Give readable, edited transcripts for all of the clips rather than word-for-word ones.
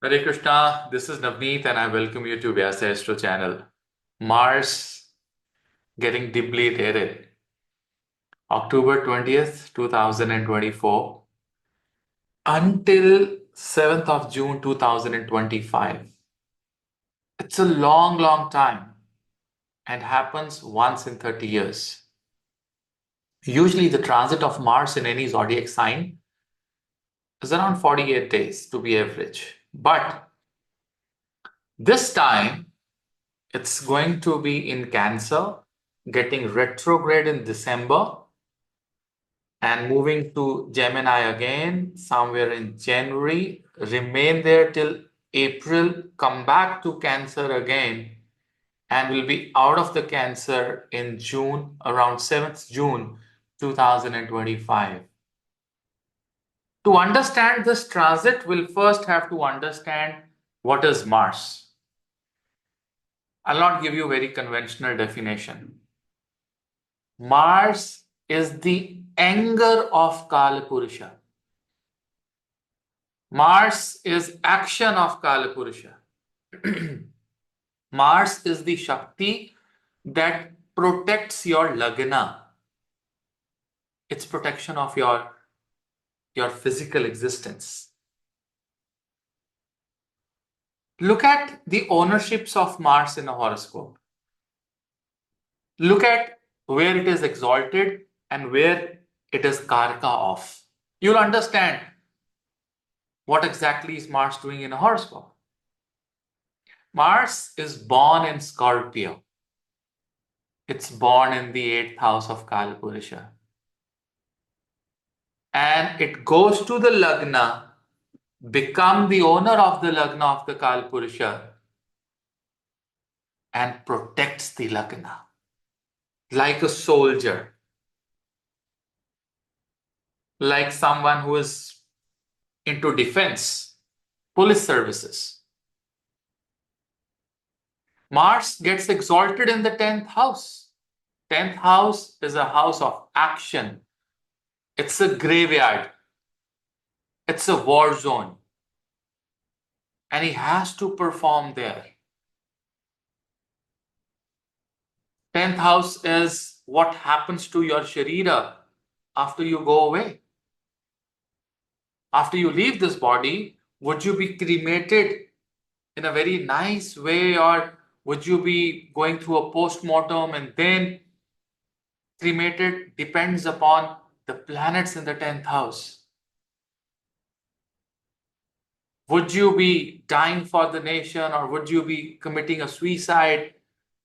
Hare Krishna, this is Navneet and I welcome you to Vyasa Astro channel. Mars getting debilitated. October 20th, 2024 until 7th of June 2025. It's a long, long time and happens once in 30 years. Usually the transit of Mars in any zodiac sign is around 48 days to be average. But this time it's going to be in Cancer, getting retrograde in December and moving to Gemini again somewhere in January, remain there till April, come back to Cancer again, and will be out of the Cancer in June, around 7th June 2025. To understand this transit, we'll first have to understand what is Mars. I'll not give you a very conventional definition. Mars is the anger of Kala Purusha. Mars is action of Kala Purusha. Mars is the Shakti that protects your Lagna. It's protection of your physical existence. Look at the ownerships of Mars in a horoscope. Look at where it is exalted and where it is Karka of. You'll understand what exactly is Mars doing in a horoscope. Mars is born in Scorpio. It's born in the 8th house of Kalpurusha. And it goes to the Lagna, become the owner of the Lagna of the Kalpurusha, and protects the Lagna like a soldier, like someone who is into defense, police services. Mars gets exalted in the 10th house. 10th house is a house of action. It's a graveyard. It's a war zone. And he has to perform there. 10th house is what happens to your sharira after you go away. After you leave this body, would you be cremated in a very nice way, or would you be going through a post-mortem and then cremated? Depends upon the planets in the 10th house. Would you be dying for the nation, or would you be committing a suicide?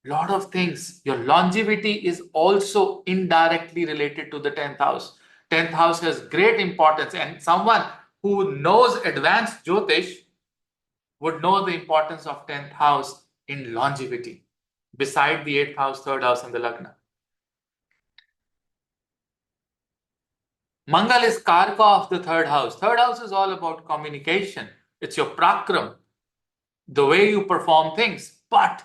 Lot of things. Your longevity is also indirectly related to the 10th house. 10th house has great importance, and someone who knows advanced Jyotish would know the importance of 10th house in longevity, beside the 8th house, 3rd house, and the Lagna. Mangal is Karka of the 3rd house. 3rd house is all about communication. It's your prakram, the way you perform things. But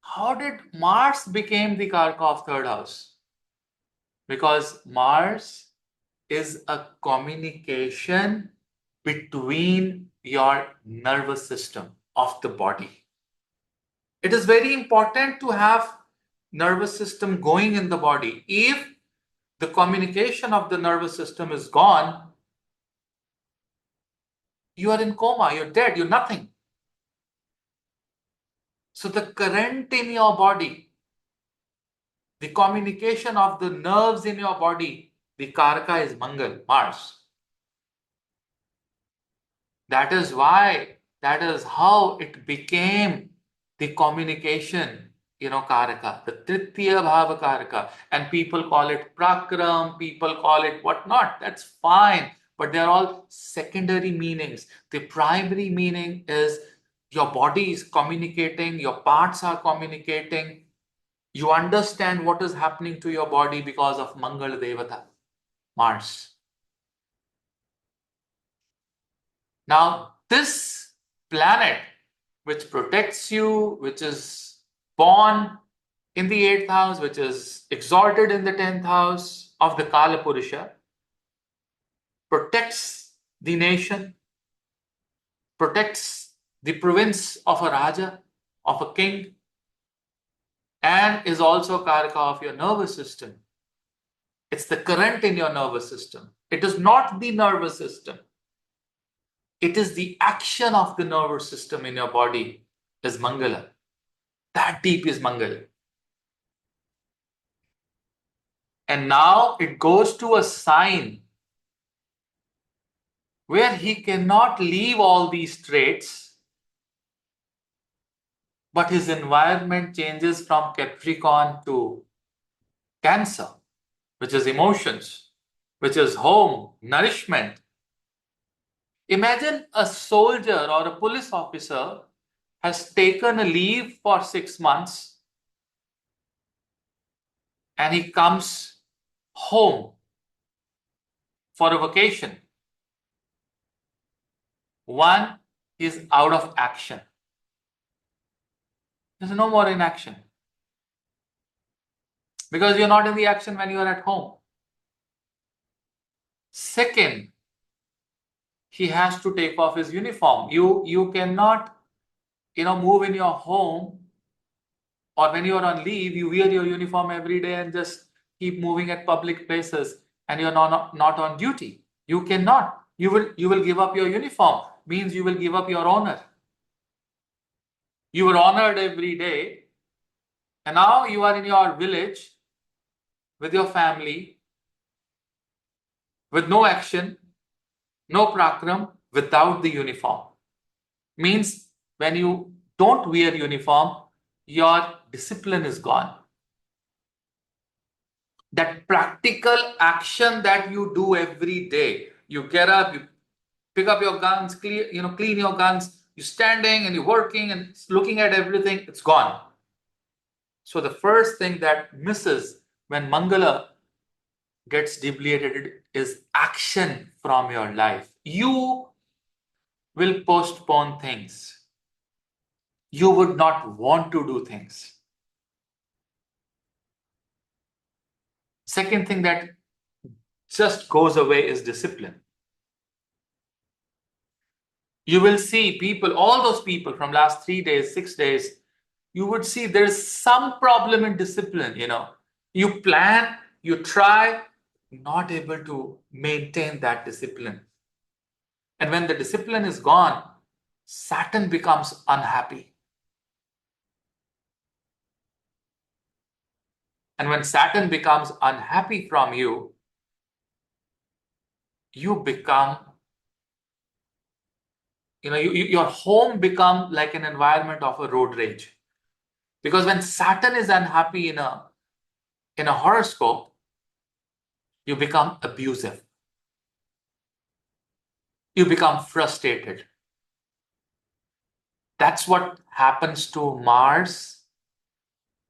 how did Mars become the Karka of 3rd house? Because Mars is a communication between your nervous system of the body. It is very important to have nervous system going in the body. If the communication of the nervous system is gone, you are in coma, you're dead, you're nothing. So the current in your body, the communication of the nerves in your body, the Karaka is Mangal, Mars. That is why, that is how it became the communication, Karaka, the Tritiya Bhava Karaka. And people call it Prakram, people call it whatnot. That's fine. But they're all secondary meanings. The primary meaning is your body is communicating, your parts are communicating. You understand what is happening to your body because of Mangal Devata, Mars. Now, this planet, which protects you, which is born in the 8th house, which is exalted in the 10th house of the Kala Purusha, protects the nation, protects the province of a Raja, of a king, and is also Karaka of your nervous system. It's the current in your nervous system. It is not the nervous system. It is the action of the nervous system in your body is Mangala. That deep is Mangala. And now it goes to a sign where he cannot leave all these traits, but his environment changes from Capricorn to Cancer, which is emotions, which is home, nourishment. Imagine a soldier or a police officer has taken a leave for 6 months and he comes home for a vacation. One is out of action. There's no more in action because you're not in the action when you are at home. Second, he has to take off his uniform. You cannot, move in your home, or when you are on leave, you wear your uniform every day and just keep moving at public places and you're not on duty. You cannot. You will give up your uniform. Means you will give up your honor. You were honored every day, and now you are in your village with your family, with no action, no prakram, without the uniform. Means when you don't wear uniform, your discipline is gone. That practical action that you do every day, you get up, you pick up your guns, clean your guns, you're standing and you're working and looking at everything, it's gone. So the first thing that misses when Mangala gets debilitated is action from your life. You will postpone things. You would not want to do things. Second thing that just goes away is discipline. You will see people, all those people from last 3 days, 6 days, you would see there's some problem in discipline. You plan, you try, not able to maintain that discipline. And when the discipline is gone, Saturn becomes unhappy. And when Saturn becomes unhappy from you, you become, your home become like an environment of a road rage. Because when Saturn is unhappy in a horoscope, you become abusive. You become frustrated. That's what happens to Mars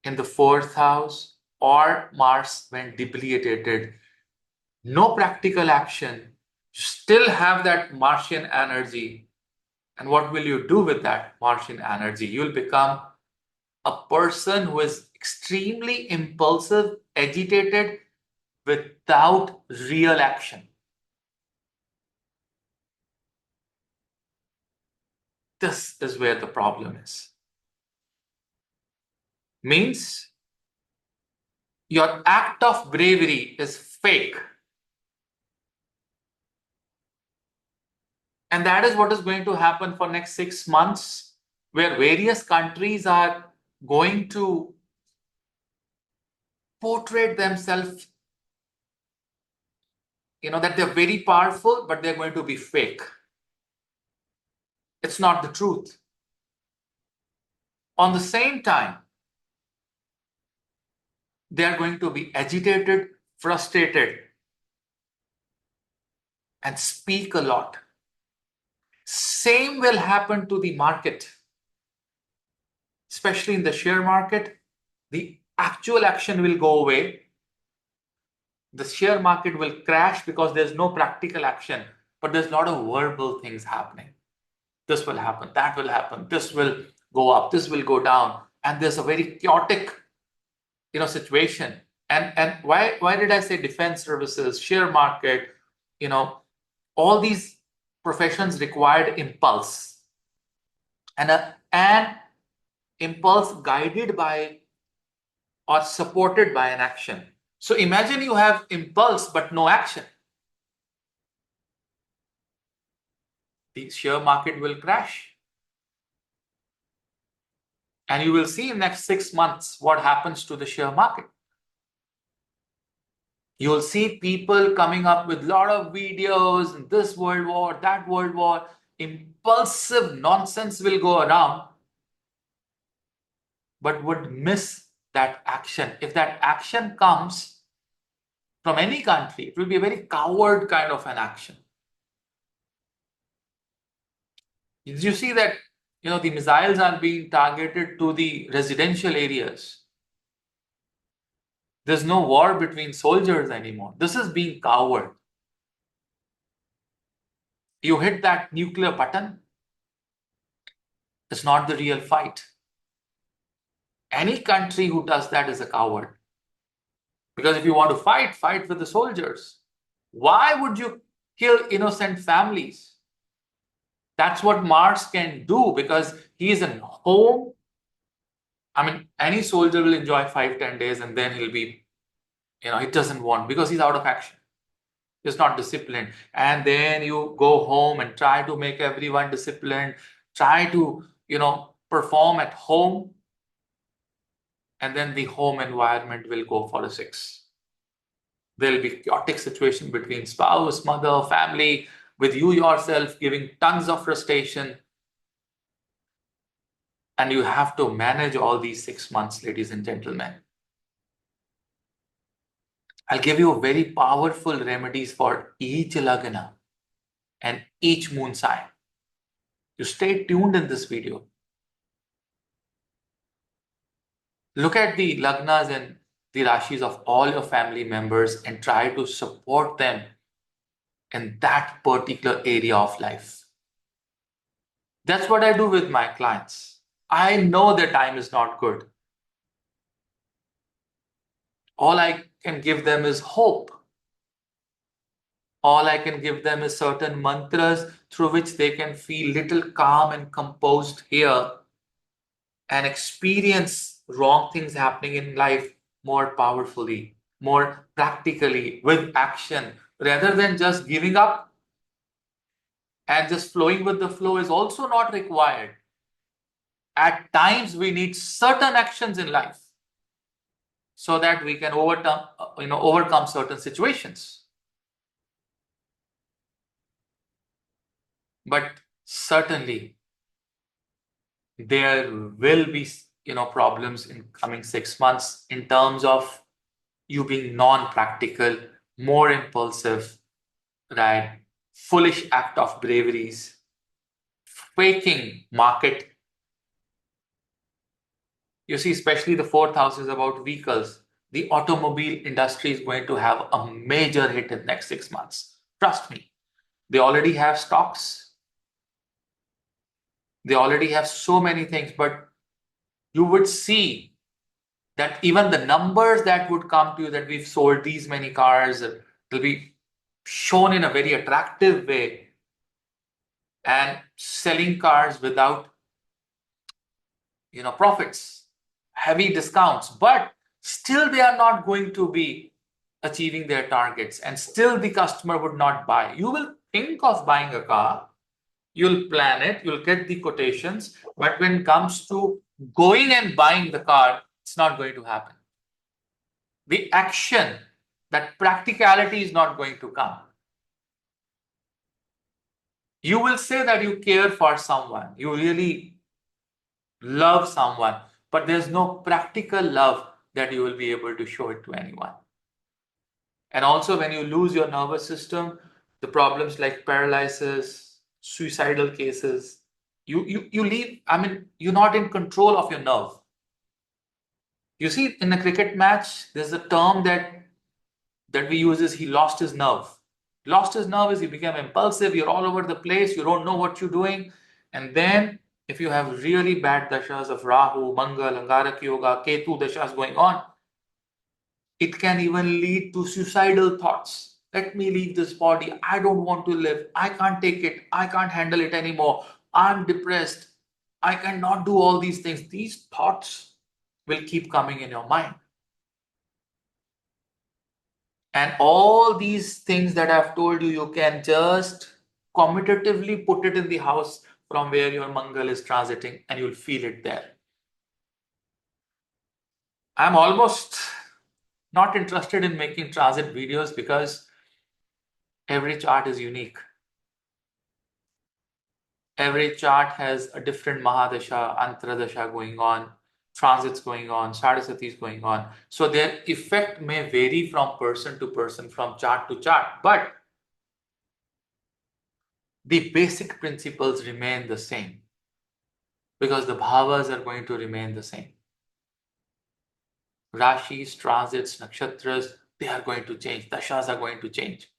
in the 4th house, or Mars when debilitated. No practical action. You still have that Martian energy. And what will you do with that Martian energy? You'll become a person who is extremely impulsive, agitated, without real action. This is where the problem is. Means your act of bravery is fake. And that is what is going to happen for next 6 months, where various countries are going to portray themselves, that they're very powerful, but they're going to be fake. It's not the truth. On the same time, they are going to be agitated, frustrated, and speak a lot. Same will happen to the market, especially in the share market. The actual action will go away. The share market will crash because there's no practical action, but there's a lot of verbal things happening. This will happen, that will happen, this will go up, this will go down, and there's a very chaotic, situation. And why did I say defense services, share market, all these professions required impulse. and an impulse guided by or supported by an action. So imagine you have impulse but no action. The share market will crash. And you will see in next 6 months what happens to the share market. You'll see people coming up with a lot of videos, this world war, that world war. Impulsive nonsense will go around, but would miss that action. If that action comes from any country, it will be a very coward kind of an action. Did you see that the missiles are being targeted to the residential areas? There's no war between soldiers anymore. This is being coward. You hit that nuclear button, it's not the real fight. Any country who does that is a coward. Because if you want to fight, fight with the soldiers. Why would you kill innocent families? That's what Mars can do because he is in home. I mean, any soldier will enjoy 5-10 days and then he'll be, he doesn't want because he's out of action. He's not disciplined. And then you go home and try to make everyone disciplined, try to, perform at home. And then the home environment will go for a 6. There'll be chaotic situation between spouse, mother, family, with you yourself giving tons of frustration. And you have to manage all these 6 months, ladies and gentlemen. I'll give you very powerful remedies for each Lagna and each moon sign. You stay tuned in this video. Look at the Lagnas and the Rashis of all your family members and try to support them in that particular area of life. That's what I do with my clients. I know their time is not good. All I can give them is hope. All I can give them is certain mantras through which they can feel little calm and composed here and experience wrong things happening in life more powerfully, more practically, with action, rather than just giving up and just flowing with the flow is also not required. At times, we need certain actions in life so that we can overcome certain situations. But certainly, there will be problems in coming 6 months in terms of you being non-practical, more impulsive, right? Foolish act of braveries, faking market. You see, especially the 4th house is about vehicles. The automobile industry is going to have a major hit in the next 6 months. Trust me. They already have stocks. They already have so many things, but you would see that even the numbers that would come to you that we've sold these many cars will be shown in a very attractive way and selling cars without profits, heavy discounts, but still they are not going to be achieving their targets and still the customer would not buy. You will think of buying a car, you'll plan it, you'll get the quotations, but when it comes to going and buying the car, it's not going to happen. The action, that practicality is not going to come. You will say that you care for someone, you really love someone, but there's no practical love that you will be able to show it to anyone. And also when you lose your nervous system, the problems like paralysis, suicidal cases, you leave, you're not in control of your nerve. You see, in a cricket match, there's a term that we use is he lost his nerve. Lost his nerve is he became impulsive, you're all over the place, you don't know what you're doing. And then if you have really bad dashas of Rahu, Mangal, Angarak Yoga, Ketu dashas going on, it can even lead to suicidal thoughts. Let me leave this body. I don't want to live. I can't take it. I can't handle it anymore. I'm depressed. I cannot do all these things. These thoughts will keep coming in your mind. And all these things that I've told you, you can just commutatively put it in the house from where your Mangal is transiting, and you'll feel it there. I'm almost not interested in making transit videos because every chart is unique. Every chart has a different Mahadasha, Antradasha going on, transits going on, Sadasatis going on. So their effect may vary from person to person, from chart to chart, but the basic principles remain the same because the bhavas are going to remain the same. Rashis, transits, nakshatras, they are going to change. Dashas are going to change.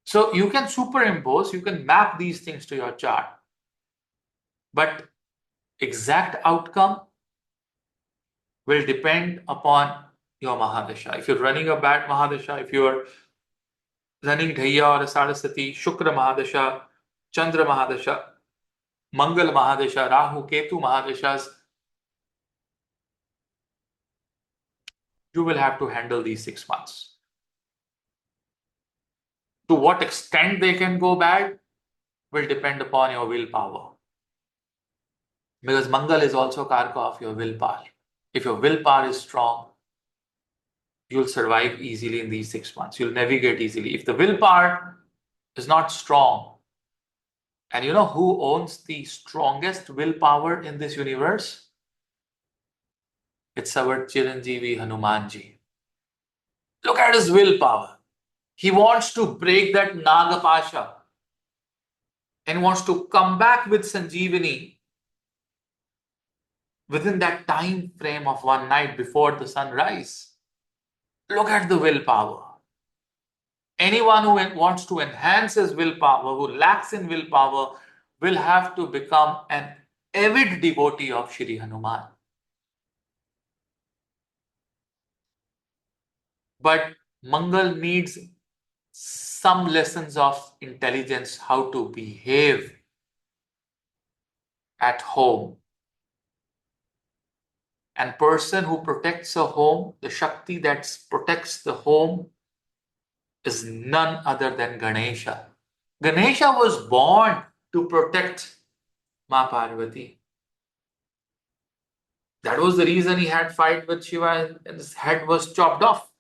So you can superimpose, you can map these things to your chart, but exact outcome will depend upon your Mahadasha. If you're running a bad Mahadasha, if you're running Dhaya or a Saraswati, Shukra Mahadasha, Chandra Mahadasha, Mangal Mahadasha, Rahu, Ketu Mahadashas, you will have to handle these 6 months. To what extent they can go bad will depend upon your willpower. Because Mangal is also Karka of your willpower. If your willpower is strong, you'll survive easily in these 6 months. You'll navigate easily. If the willpower is not strong, and you know who owns the strongest willpower in this universe? It's our Chiranjeevi Hanumanji. Look at his willpower. He wants to break that Nagapasha and wants to come back with Sanjeevani within that time frame of one night before the sunrise. Look at the willpower. Anyone who wants to enhance his willpower, who lacks in willpower, will have to become an avid devotee of Shri Hanuman. But Mangal needs some lessons of intelligence, how to behave at home. And person who protects a home, the Shakti that protects the home is none other than Ganesha. Ganesha was born to protect Ma Parvati. That was the reason he had fight with Shiva and his head was chopped off.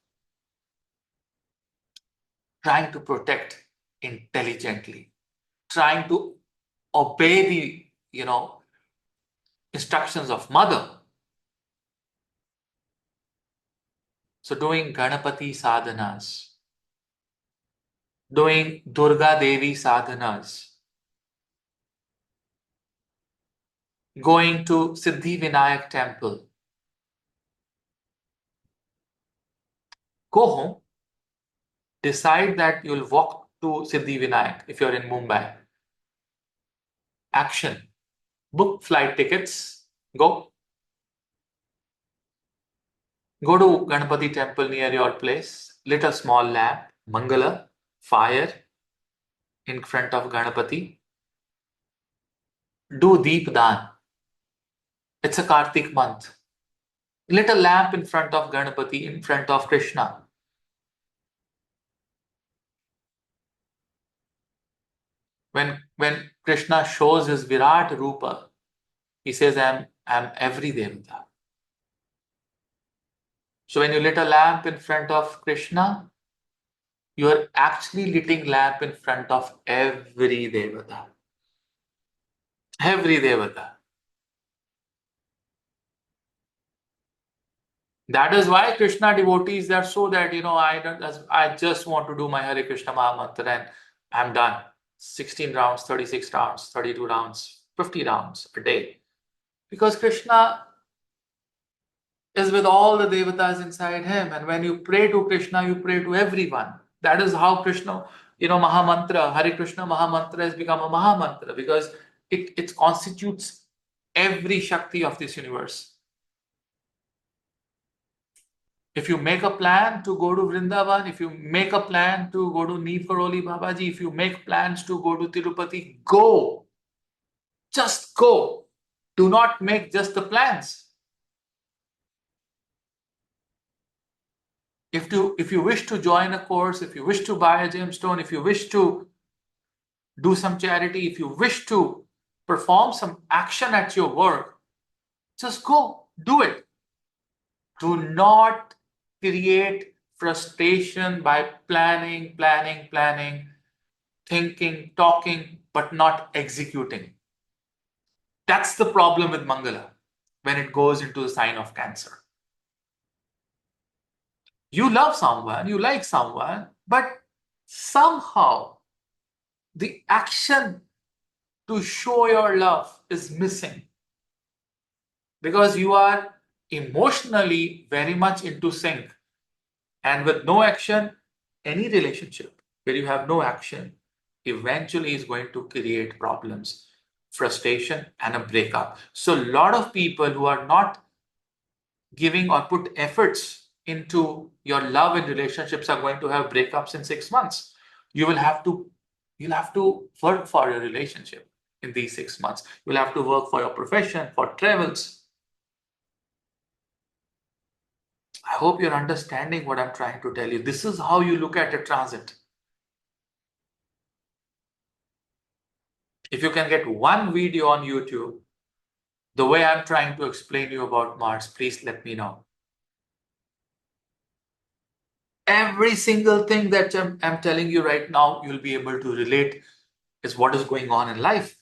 Trying to protect intelligently, trying to obey the, instructions of mother. So doing Ganapati sadhanas, doing Durga Devi sadhanas, going to Siddhi Vinayak temple. Go home, decide that you'll walk to Siddhi Vinayak if you're in Mumbai. Action. Book flight tickets. Go. Go to Ganapati temple near your place. Lit a small lamp, Mangala, fire in front of Ganapati. Do Deep Dan. It's a Kartik month. Lit a lamp in front of Ganapati, in front of Krishna. When Krishna shows his Virat Rupa, he says, I'm every Devata. So when you lit a lamp in front of Krishna, you are actually lighting lamp in front of every Devata. Every Devata. That is why Krishna devotees are so that, I just want to do my Hare Krishna Mahamantra and I'm done. 16 rounds, 36 rounds, 32 rounds, 50 rounds a day. Because Krishna is with all the devatas inside him. And when you pray to Krishna, you pray to everyone. That is how Krishna, Mahamantra, Hare Krishna Mahamantra has become a Mahamantra because it constitutes every Shakti of this universe. If you make a plan to go to Vrindavan, if you make a plan to go to Neem Karoli Babaji, if you make plans to go to Tirupati, go. Just go. Do not make just the plans. If you wish to join a course, if you wish to buy a gemstone, if you wish to do some charity, if you wish to perform some action at your work, just go, do it. Do not create frustration by planning, thinking, talking, but not executing. That's the problem with Mangala when it goes into the sign of Cancer. You love someone, you like someone, but somehow the action to show your love is missing because you are emotionally very much into sync. And with no action, any relationship where you have no action eventually is going to create problems, frustration, and a breakup. So, a lot of people who are not giving or put efforts into your love and relationships are going to have breakups in 6 months. You'll have to work for your relationship in these 6 months. You'll have to work for your profession, for travels. I hope you're understanding what I'm trying to tell you. This is how you look at a transit. If you can get one video on YouTube, the way I'm trying to explain you about Mars, please let me know. Every single thing that I'm telling you right now, you'll be able to relate is what is going on in life.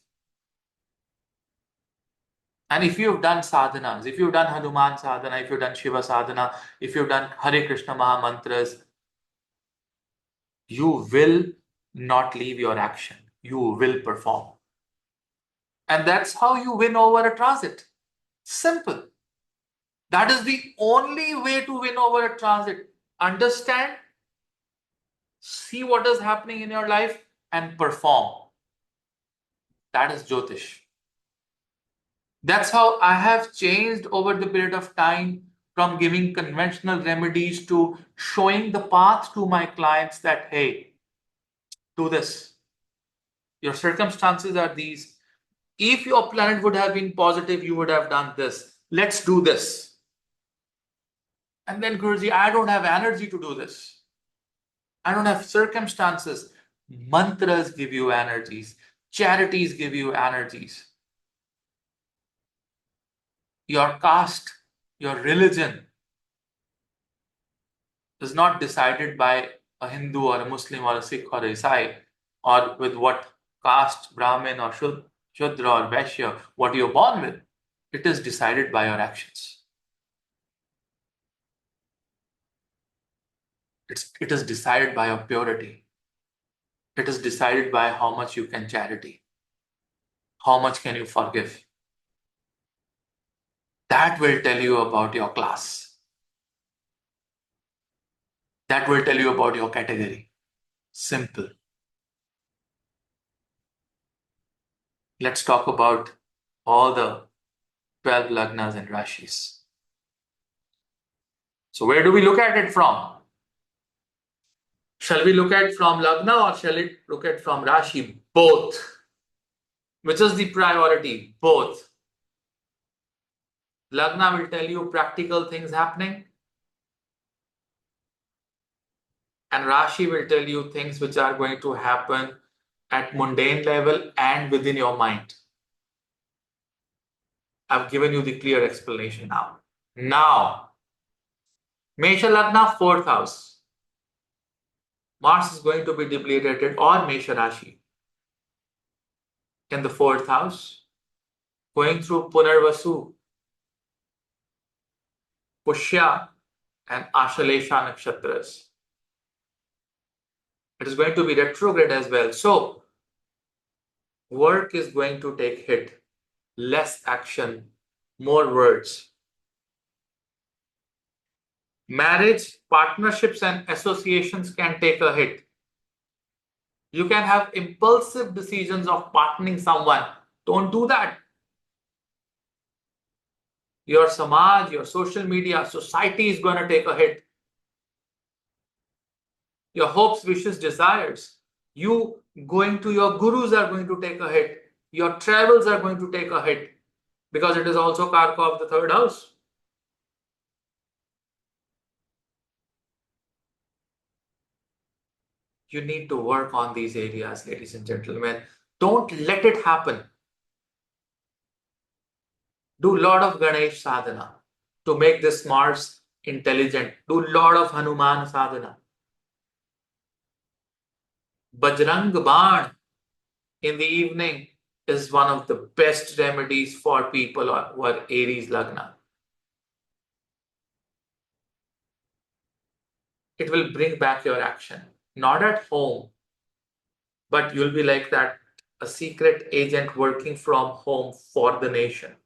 And if you've done sadhanas, if you've done Hanuman sadhana, if you've done Shiva sadhana, if you've done Hare Krishna Maha Mantras, you will not leave your action. You will perform. And that's how you win over a transit. Simple. That is the only way to win over a transit. Understand, see what is happening in your life, and perform. That is Jyotish. That's how I have changed over the period of time from giving conventional remedies to showing the path to my clients that, hey, do this. Your circumstances are these. If your planet would have been positive, you would have done this. Let's do this. And then, Guruji, I don't have energy to do this. I don't have circumstances. Mantras give you energies. Charities give you energies. Your caste, your religion is not decided by a Hindu or a Muslim or a Sikh or a Isai or with what caste, Brahmin or Shudra or Vaishya, what you're born with. It is decided by your actions. It is decided by your purity. It is decided by how much you can charity. How much can you forgive? That will tell you about your class. That will tell you about your category. Simple. Let's talk about all the 12 Lagnas and Rashis. So where do we look at it from? Shall we look at from Lagna or shall we look at from Rashi? Both. Which is the priority? Both. Lagna will tell you practical things happening. And Rashi will tell you things which are going to happen at mundane level and within your mind. I've given you the clear explanation now. Now, Mesha Lagna, 4th house. Mars is going to be debilitated or Mesha Rashi in the 4th house, going through Punarvasu, Pushya, and Ashalesha nakshatras. It is going to be retrograde as well. So, work is going to take hit. Less action, more words. Marriage, partnerships, and associations can take a hit. You can have impulsive decisions of partnering someone. Don't do that. Your samaj, your social media, society is going to take a hit. Your hopes, wishes, desires. You going to your gurus are going to take a hit. Your travels are going to take a hit. because it is also Karka of the third house. You need to work on these areas, ladies and gentlemen. Don't let it happen. Do a lot of Ganesh sadhana to make this Mars intelligent. Do a lot of Hanuman sadhana. Bajrang Baan in the evening is one of the best remedies for people who are Aries Lagna. It will bring back your action. Not at home, but you'll be like that, a secret agent working from home for the nation.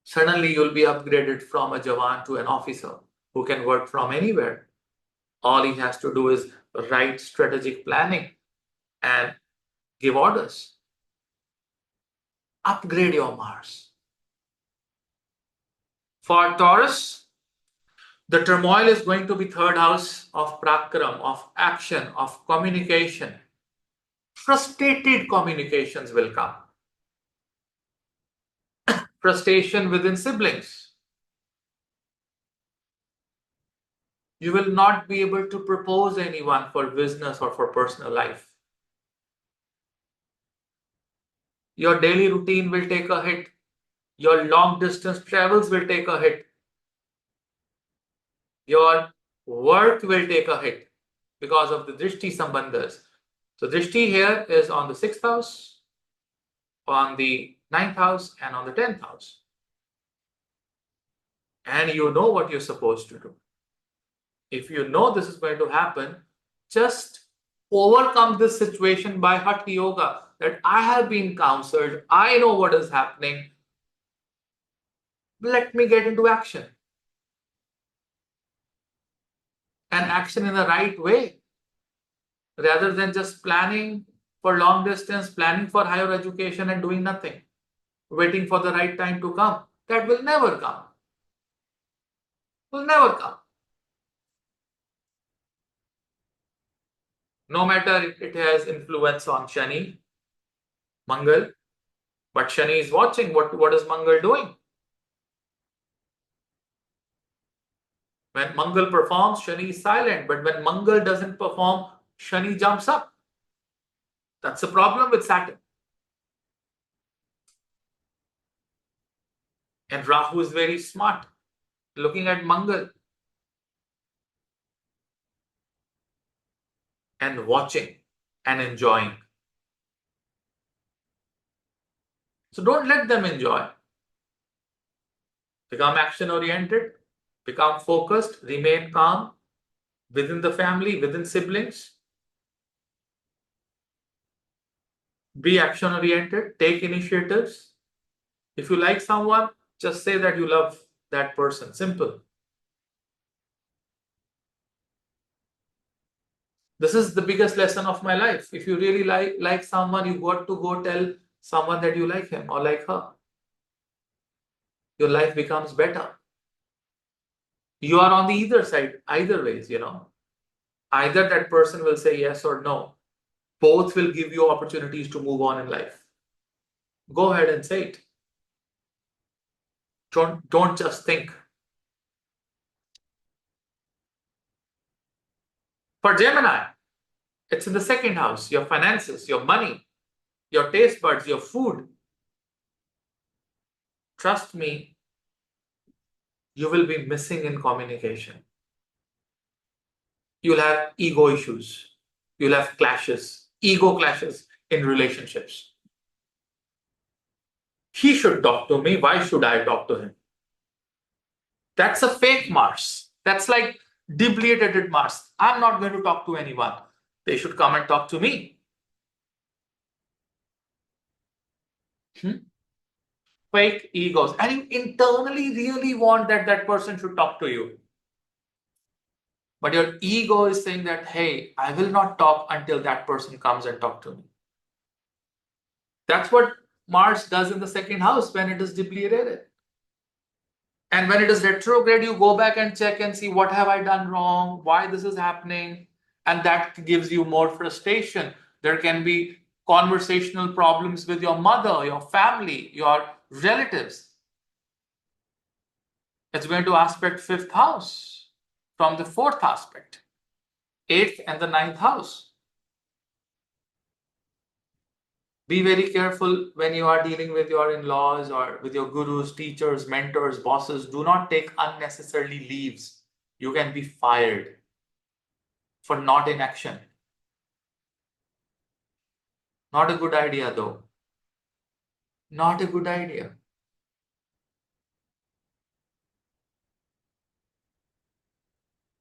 Suddenly you'll be upgraded from a Jawan to an officer who can work from anywhere. All he has to do is write strategic planning and give orders. Upgrade your Mars. For Taurus, the turmoil is going to be third house of prakram, of action, of communication. Frustrated communications will come. Frustration within siblings. You will not be able to propose anyone for business or for personal life. Your daily routine will take a hit. Your long distance travels will take a hit. Your work will take a hit because of the Drishti Sambandhas. So Drishti here is on the 6th house, on the 9th house, and on the 10th house. And you know what you're supposed to do. If you know this is going to happen, just overcome this situation by Hatha Yoga, that I have been counseled, I know what is happening. Let me get into action. And action in the right way, rather than just planning for long distance, planning for higher education and doing nothing, waiting for the right time to come. That will never come. Will never come. No matter if it has influence on Shani, Mangal, but Shani is watching. What is Mangal doing? When Mangal performs, Shani is silent. But when Mangal doesn't perform, Shani jumps up. That's the problem with Saturn. And Rahu is very smart, looking at Mangal and watching and enjoying. So don't let them enjoy. Become action oriented, become focused, remain calm within the family, within siblings. Be action oriented, take initiatives. If you like someone, just say that you love that person. Simple. This is the biggest lesson of my life. If you really like someone, you got to go tell someone that you like him or like her. Your life becomes better. You are on the either side, either ways, Either that person will say yes or no. Both will give you opportunities to move on in life. Go ahead and say it. Don't just think. For Gemini, it's in the second house, your finances, your money, your taste buds, your food. Trust me, you will be missing in communication. You'll have ego issues. You'll have clashes, ego clashes in relationships. He should talk to me. Why should I talk to him? That's a fake Mars. That's like debilitated Mars. I'm not going to talk to anyone. They should come and talk to me. Fake egos. And you internally really want that person should talk to you. But your ego is saying that, hey, I will not talk until that person comes and talk to me. That's what Mars does in the second house when it is debilitated. And when it is retrograde, you go back and check and see what have I done wrong, why this is happening. And that gives you more frustration. There can be conversational problems with your mother, your family, your relatives. It's going to aspect fifth house from the fourth aspect, eighth and the ninth house. Be very careful when you are dealing with your in-laws or with your gurus, teachers, mentors, bosses. Do not take unnecessarily leaves. You can be fired for not in action. Not a good idea though. Not a good idea.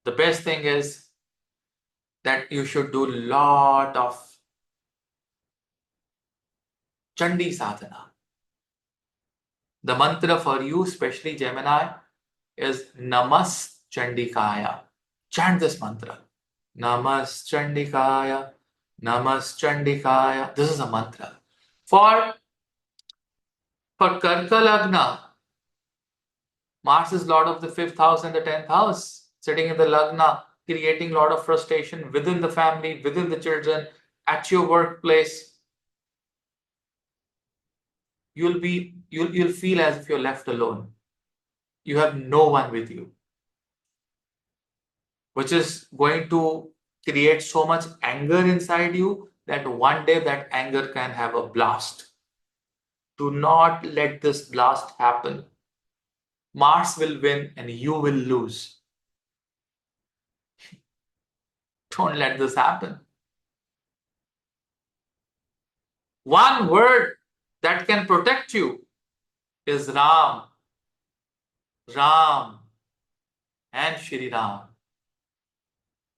The best thing is that you should do a lot of Chandi sadhana. The mantra for you, especially Gemini, is Namas Chandikaya. Chant this mantra. Namas Chandikaya. Namas Chandikaya. This is a mantra. For Karka Lagna, Mars is Lord of the fifth house and the 10th house, sitting in the Lagna, creating a lot of frustration within the family, within the children, at your workplace. You'll feel as if you're left alone. You have no one with you, which is going to create so much anger inside you that one day that anger can have a blast. Do not let this blast happen. Mars will win and you will lose. Don't let this happen. One word that can protect you is Ram, Ram, and Shri Ram.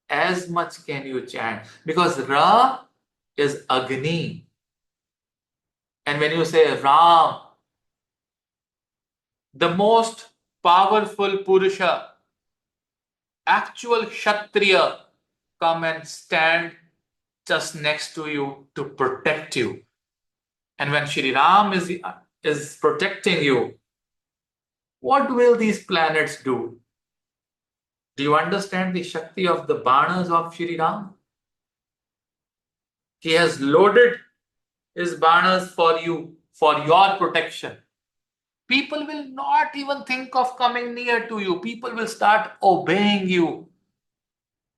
As much can you chant because Ra is Agni. And when you say Ram, the most powerful Purusha, actual Kshatriya, come and stand just next to you to protect you. And when Shri Ram is protecting you, what will these planets do? Do you understand the Shakti of the Banas of Shri Ram? He has loaded his Banas for you, for your protection. People will not even think of coming near to you. People will start obeying you.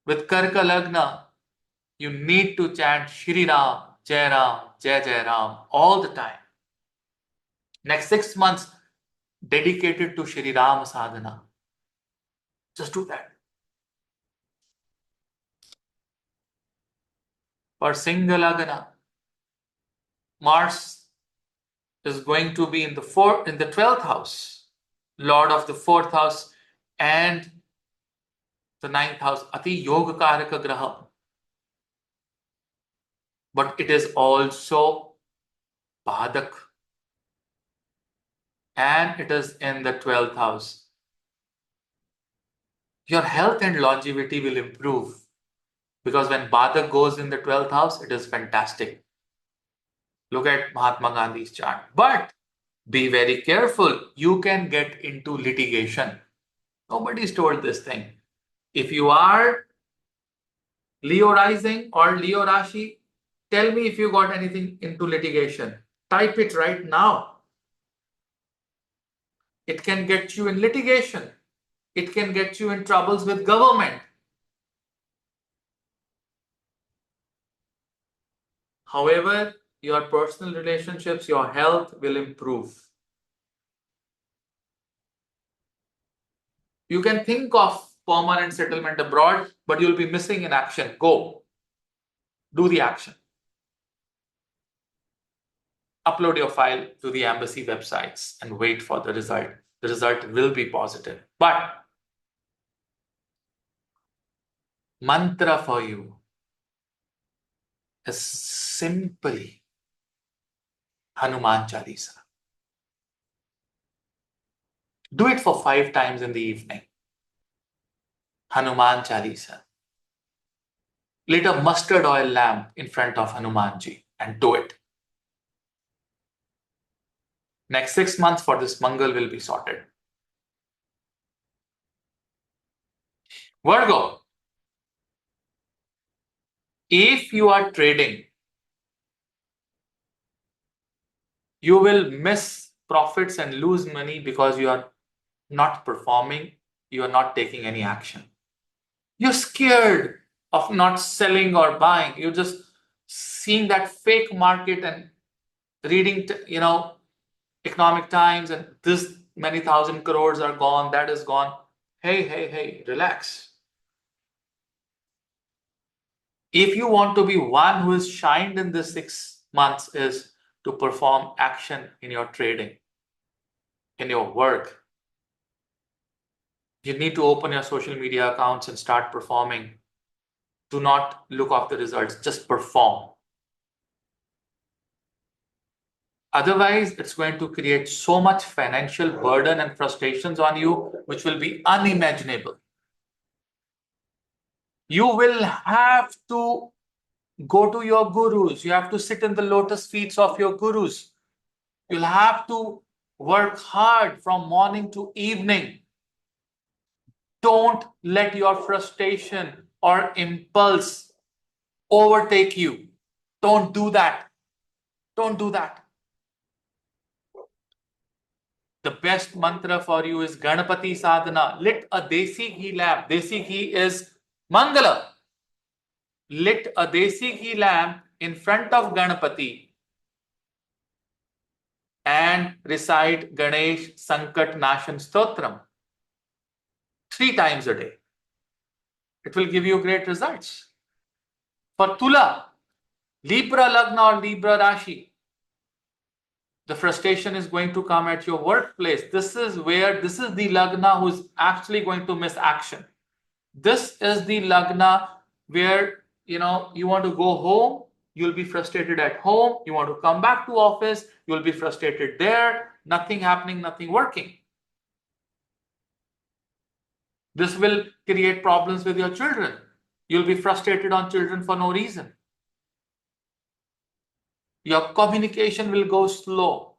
With Karka Lagna, you need to chant Shri Ram, Jai Jai Ram all the time. Next 6 months dedicated to Shri Ram sadhana. Just do that. For Singha Lagna, Mars is going to be in the 12th house, Lord of the 4th house and the 9th house, Ati Yoga Karaka Graha. But it is also Badak. And it is in the 12th house. Your health and longevity will improve. Because when Badak goes in the 12th house, it is fantastic. Look at Mahatma Gandhi's chart. But be very careful. You can get into litigation. Nobody's told this thing. If you are Leo rising or Leo Rashi, tell me if you got anything into litigation. Type it right now. It can get you in litigation. It can get you in troubles with government. However, your personal relationships, your health will improve. You can think of permanent settlement abroad, but you'll be missing in action. Go. Do the action. Upload your file to the embassy websites and wait for the result. The result will be positive. But mantra for you is simply Hanuman Chalisa. Do it for 5 times in the evening. Hanuman Chalisa. Lit a mustard oil lamp in front of Hanumanji and do it. Next 6 months for this Mangal will be sorted. Virgo. If you are trading You will miss profits and lose money because you are not performing, you are not taking any action. You're scared of not selling or buying. You're just seeing that fake market and reading, Economic Times, and this many thousand crores are gone, that is gone. Hey, relax. If you want to be one who is shined in this 6 months, is to perform action in your trading, in your work. You need to open your social media accounts and start performing. Do not look off the results, just perform. Otherwise, it's going to create so much financial burden and frustrations on you, which will be unimaginable. You will have to go to your gurus. You have to sit in the lotus feet of your gurus. You'll have to work hard from morning to evening. Don't let your frustration or impulse overtake you. Don't do that. Don't do that. The best mantra for you is Ganapati Sadhana. Lit a desi ghee lamp. Desi ghee is Mangala. Lit a desi ghee lamp in front of Ganapati and recite Ganesh Sankat Nashan Stotram 3 times a day. It will give you great results. For Tula, Libra Lagna or Libra Rashi, the frustration is going to come at your workplace. This is the Lagna who's actually going to miss action. This is the Lagna where you want to go home, you'll be frustrated at home. You want to come back to office, you'll be frustrated there. Nothing happening, nothing working. This will create problems with your children. You'll be frustrated on children for no reason. Your communication will go slow.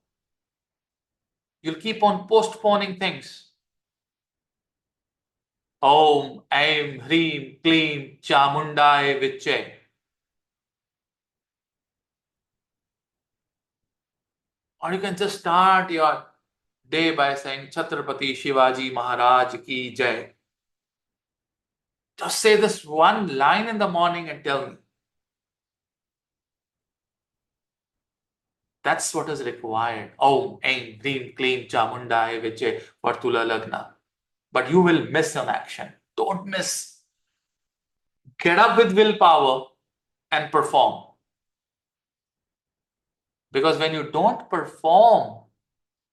You'll keep on postponing things. Om, Aim, Hreem, Kleem, Chamundai, Viche. Or you can just start your day by saying Chhatrapati Shivaji Maharaj Ki Jai. Just say this one line in the morning and tell me. That's what is required. Om, Aim, Hreem, Kleem, Chamundai, Viche for Tula Lagna. But you will miss an action. Don't miss. Get up with willpower and perform. Because when you don't perform,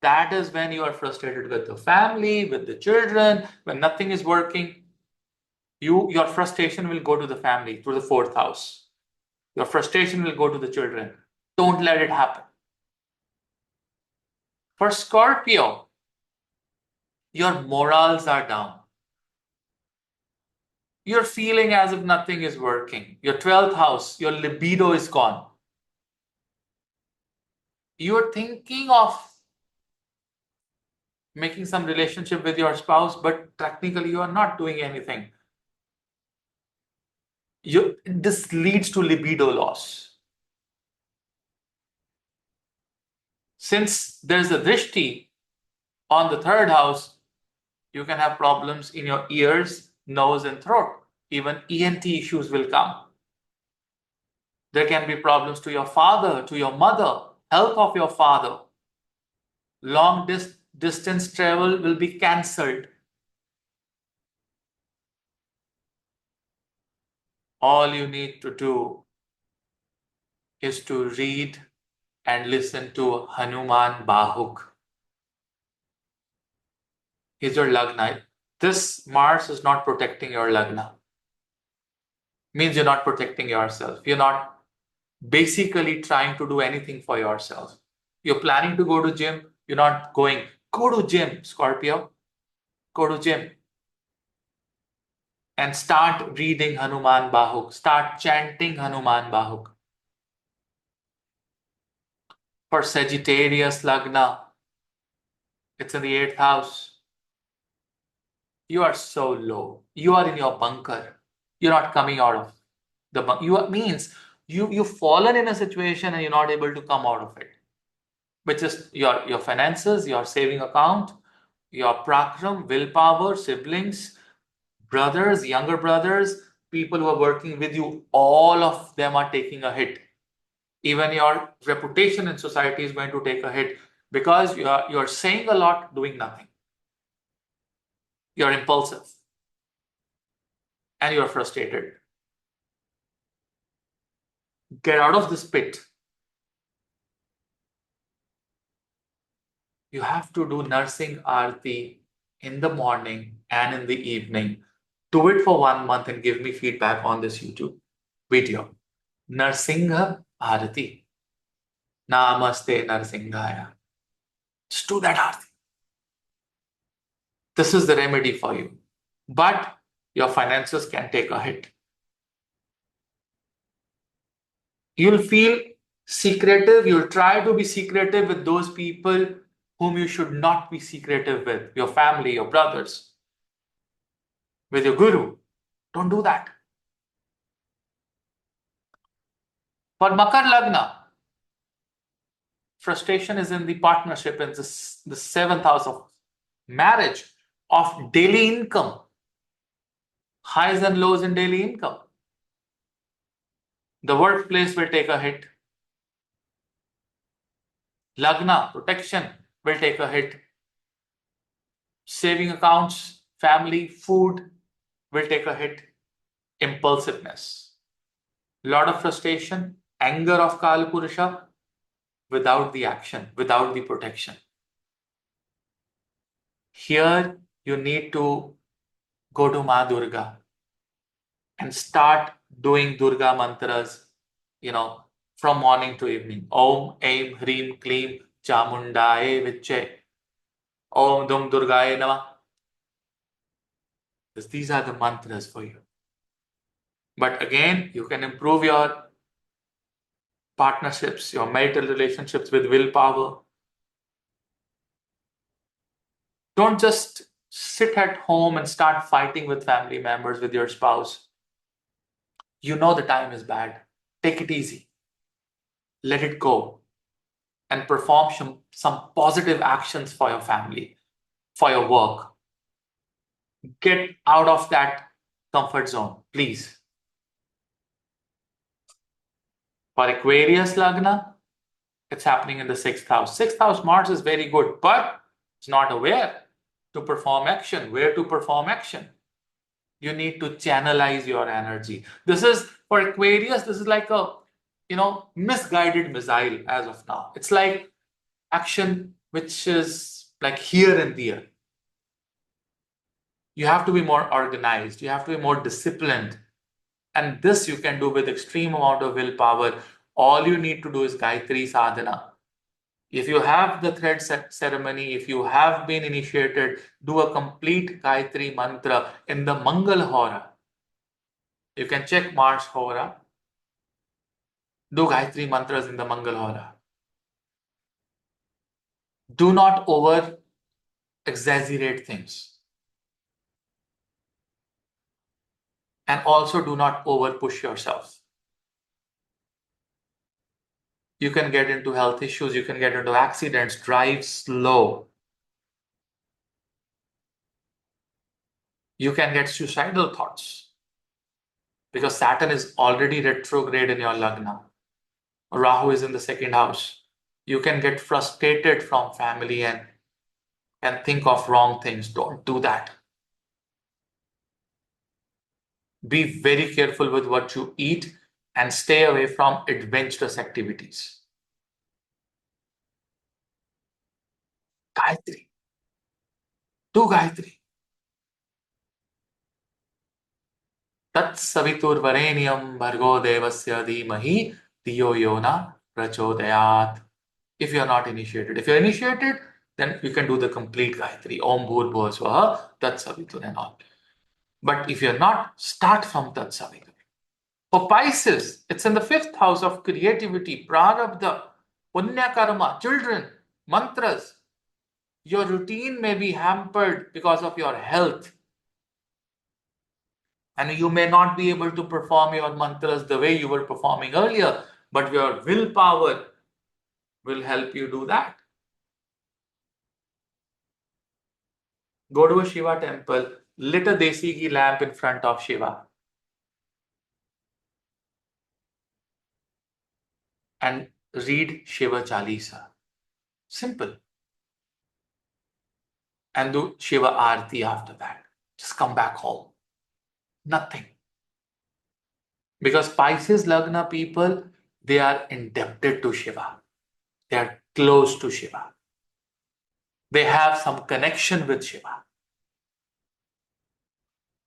that is when you are frustrated with the family, with the children, when nothing is working. Your frustration will go to the family, to the fourth house. Your frustration will go to the children. Don't let it happen. For Scorpio, your morals are down. You're feeling as if nothing is working. Your 12th house, your libido is gone. You're thinking of making some relationship with your spouse, but technically you are not doing anything. This leads to libido loss. Since there's a drishti on the 3rd house, you can have problems in your ears, nose, and throat. Even ENT issues will come. There can be problems to your father, to your mother, health of your father. Long distance travel will be cancelled. All you need to do is to read and listen to Hanuman Bahuk. Is your Lagna. This Mars is not protecting your Lagna. Means you're not protecting yourself. You're not basically trying to do anything for yourself. You're planning to go to gym, you're not going. Go to gym, Scorpio. Go to gym. And start reading Hanuman Bahuk. Start chanting Hanuman Bahuk. For Sagittarius Lagna, it's in the 8th house. You are so low. You are in your bunker. You're not coming out of the bunker. You've fallen in a situation and you're not able to come out of it. which is your finances, your saving account, your prakram, willpower, siblings, brothers, younger brothers, people who are working with you, all of them are taking a hit. Even your reputation in society is going to take a hit because you're saying a lot, doing nothing. You're impulsive and you're frustrated. Get out of this pit. You have to do nursing aarti in the morning and in the evening. Do it for 1 month and give me feedback on this YouTube video. Narsingha Aarti. Namaste Narsinghaya. Just do that aarti. This is the remedy for you. But your finances can take a hit. You'll feel secretive. You'll try to be secretive with those people whom you should not be secretive with. Your family, your brothers, with your guru. Don't do that. For Makar Lagna, frustration is in the partnership in the seventh house of marriage, of daily income, highs and lows in daily income. The workplace will take a hit. Lagna, protection, will take a hit. Saving accounts, family, food will take a hit. Impulsiveness, lot of frustration, anger of Kala Purusha without the action, without the protection. Here you need to go to Ma Durga and start doing Durga mantras, from morning to evening. Om, Aim, Hreem, Kleem, Chamundaye Viche. Om Dum Durgaye Nama. These are the mantras for you. But again, you can improve your partnerships, your marital relationships with willpower. Don't just sit at home and start fighting with family members, with your spouse. You know the time is bad. Take it easy. Let it go. And perform some positive actions for your family, for your work. Get out of that comfort zone, please. For Aquarius Lagna, it's happening in the 6th house. 6th house Mars is very good, but it's not aware to perform action. Where to perform action? You need to channelize your energy. This is, for Aquarius, this is like a, misguided missile as of now. It's like action which is like here and there. You have to be more organized. You have to be more disciplined. And this you can do with extreme amount of willpower. All you need to do is Gayatri Sadhana. If you have the thread ceremony, if you have been initiated, do a complete Gayatri mantra in the Mangal Hora. You can check Mars Hora. Do Gayatri mantras in the Mangal Hora. Do not over exaggerate things. And also do not over push yourself. You can get into health issues, you can get into accidents. Drive slow. You can get suicidal thoughts because Saturn is already retrograde in your Lagna. Rahu is in the 2nd house. You can get frustrated from family and think of wrong things. Don't do that. Be very careful with what you eat and stay away from adventurous activities. Gayatri. Do Gayatri. Tat savitur varenyam bhargo devasya dhimahi diyo yona prachodayat. If you are not initiated. If you're initiated, then you can do the complete Gayatri. Om Bhur Bhuva Swaha, Tat Savitur and all. But if you're not, start from Tat Savitur. For Pisces, it's in the 5th house of creativity, prarabdha, punya karma, children, mantras. Your routine may be hampered because of your health. And you may not be able to perform your mantras the way you were performing earlier, but your willpower will help you do that. Go to a Shiva temple, lit a desi ghee lamp in front of Shiva, and read Shiva Chalisa. Simple. And do Shiva Aarti after that. Just come back home. Nothing. Because Pisces Lagna people, they are indebted to Shiva. They are close to Shiva. They have some connection with Shiva.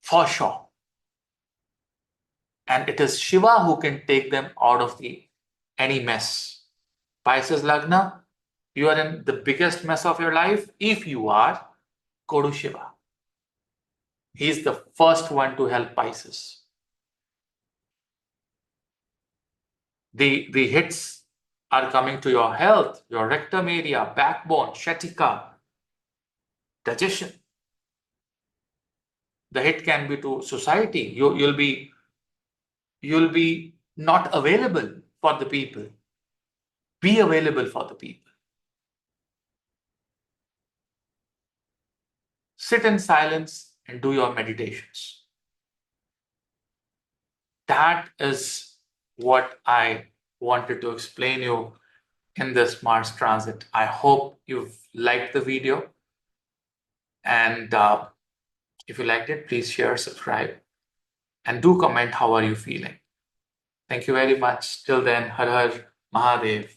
For sure. And it is Shiva who can take them out of any mess. Pisces Lagna, you are in the biggest mess of your life. If you are, go to Shiva. He is the first one to help Pisces. The hits are coming to your health, your rectum area, backbone, shatika, digestion. The hit can be to society. You'll be not available for the people. Be available for the people. Sit in silence and do your meditations. That is what I wanted to explain you in this Mars transit. I hope you've liked the video. And if you liked it, please share, subscribe, and do comment how are you feeling. Thank you very much. Till then, Har Har Mahadev.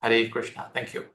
Hare Krishna. Thank you.